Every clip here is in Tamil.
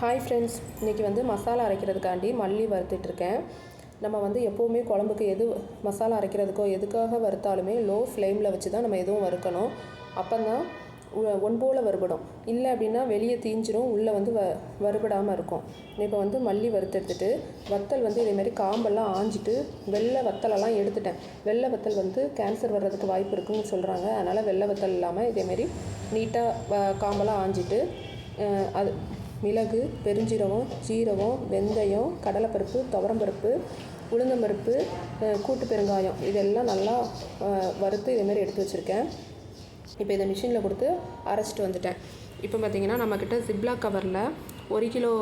ஹாய் ஃப்ரெண்ட்ஸ், இன்றைக்கி வந்து மசாலா அரைக்கிறதுக்காண்டி மல்லி வறுத்துட்ருக்கேன். நம்ம வந்து எப்போவுமே குழம்புக்கு எது மசாலா அரைக்கிறதுக்கோ எதுக்காக வறுத்தாலுமே லோ ஃப்ளேமில் வச்சு தான் நம்ம எதுவும் வறுக்கணும். அப்போ தான் ஒன்போல் வறுபடும். இல்லை அப்படின்னா வெளியே தீஞ்சிரும், உள்ளே வந்து வறுபடாமல் இருக்கும். இப்போ வந்து மல்லி வறுத்து எடுத்துகிட்டு வத்தல் வந்து இதேமாதிரி காம்பெல்லாம் ஆஞ்சிட்டு வெள்ளை வத்தலெல்லாம் எடுத்துட்டேன். வெள்ளை வத்தல் வந்து கேன்சர் வர்றதுக்கு வாய்ப்பு இருக்குதுன்னு சொல்கிறாங்க. அதனால் வெள்ளை வத்தல் இல்லாமல் இதேமாரி நீட்டாக காம்பெல்லாம் ஆஞ்சிட்டு அது மிளகு, பெருஞ்சீரகம், ஜீரகம், வெந்தயம், கடலைப்பருப்பு, துவரம்பருப்பு, உளுந்தம்பருப்பு, கூட்டு பெருங்காயம் இதெல்லாம் நல்லா வறுத்து இதேமாரி எடுத்து வச்சுருக்கேன். இப்போ இதை மிஷினில் கொடுத்து அரைச்சிட்டு வந்துட்டேன். இப்போ பார்த்திங்கன்னா நம்மக்கிட்ட ஜிப்லாக் கவரில் 1 கிலோ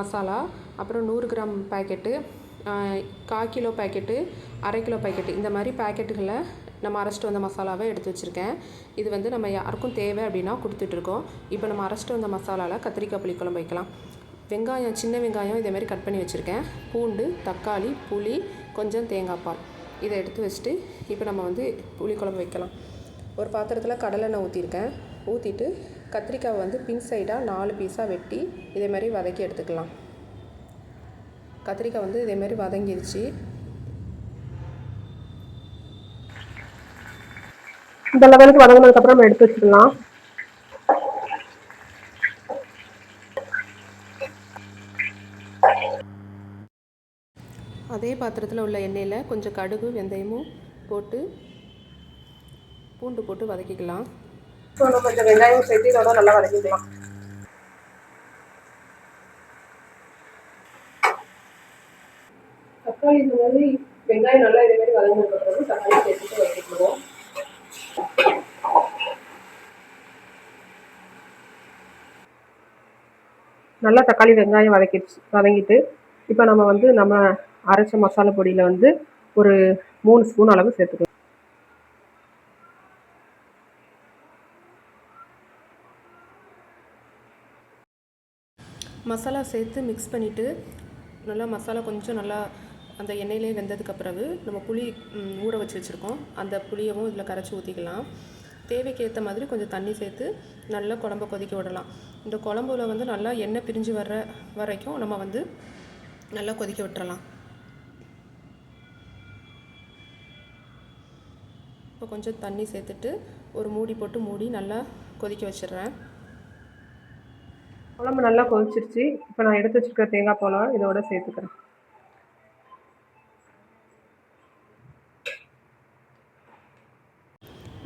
மசாலா, அப்புறம் 100 gram packet, 1/4 kilo packet, 1/2 kilo packet இந்த மாதிரி பேக்கெட்டுகளை நம்ம அரைச்சிட்டு வந்த மசாலாவை எடுத்து வச்சுருக்கேன். இது வந்து நம்ம யாருக்கும் தேவை அப்படின்னா கொடுத்துட்ருக்கோம். இப்போ நம்ம அரைச்சிட்டு வந்த மசாலாவில் கத்திரிக்காய் புளிக்குழம்பு வைக்கலாம். வெங்காயம், சின்ன வெங்காயம் இதேமாரி கட் பண்ணி வச்சுருக்கேன். பூண்டு, தக்காளி, புளி, கொஞ்சம் தேங்காய் பால் இதை எடுத்து வச்சுட்டு இப்போ நம்ம வந்து புளிக்குழம்பு வைக்கலாம். ஒரு பாத்திரத்தில் கடலெண்ணெய் ஊற்றிருக்கேன். ஊற்றிட்டு கத்திரிக்காவை வந்து பின் சைடாக 4 பீஸாக வெட்டி இதேமாதிரி வதக்கி எடுத்துக்கலாம். கத்திரிக்காய் வந்து இதேமாரி வதங்கிருச்சு. இந்த லெவலுக்கு வதங்கினதுக்கப்புறம் நம்ம எடுத்து வச்சுக்கலாம். அதே பாத்திரத்தில் உள்ள எண்ணெயில் கொஞ்சம் கடுகு, வெந்தயமும் போட்டு பூண்டு போட்டு வதக்கிக்கலாம். ஸோ நம்ம கொஞ்சம் வெங்காயம் சேர்த்து இதோட நல்லா வதக்கிக்கலாம். தக்காளி இந்த மாதிரி வெங்காயம் நல்லா இதே மாதிரி வதங்கினதுக்கப்புறம் தக்காளி சேர்த்துட்டு வதக்கிக்குவோம். நல்லா தக்காளி வெங்காயம் வதங்கிட்டு இப்போ நம்ம வந்து நம்ம அரைச்ச மசாலா பொடியில் வந்து ஒரு 3 ஸ்பூன் அளவு சேர்த்துக்கலாம். மசாலா சேர்த்து மிக்ஸ் பண்ணிவிட்டு நல்லா மசாலா கொஞ்சம் நல்லா அந்த எண்ணெயிலே வெந்ததுக்கு பிறகு நம்ம புளி ஊற வச்சுருக்கோம். அந்த புளியவும் இதில் கரைச்சி ஊற்றிக்கலாம். தேவைக்கு ஏற்ற மாதிரி கொஞ்சம் தண்ணி சேர்த்து நல்லா குழம்ப கொதிக்க விடலாம். இந்த குழம்புல வந்து நல்லா எண்ணெய் பிரிஞ்சு வர்ற வரைக்கும் நம்ம வந்து நல்லா கொதிக்க விட்டுறலாம். இப்போ கொஞ்சம் தண்ணி சேர்த்துட்டு ஒரு மூடி போட்டு மூடி நல்லா கொதிக்க வச்சிடுறேன். குழம்பு நல்லா கொதிச்சிருச்சு. இப்போ நான் எடுத்து வச்சுருக்க தேங்காய் பால் இதோட சேர்த்துக்கிறேன்.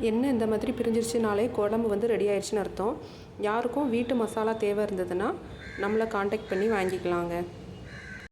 எண்ணெய் இந்த மாதிரி பிரிஞ்சிருச்சுனாலே குழம்பு வந்து ரெடி ஆயிடுச்சுன்னு அர்த்தம். யாருக்கும் வீட்டு மசாலா தேவை இருந்ததுன்னா நம்மளை காண்டாக்ட் பண்ணி வாங்கிக்கலாங்க.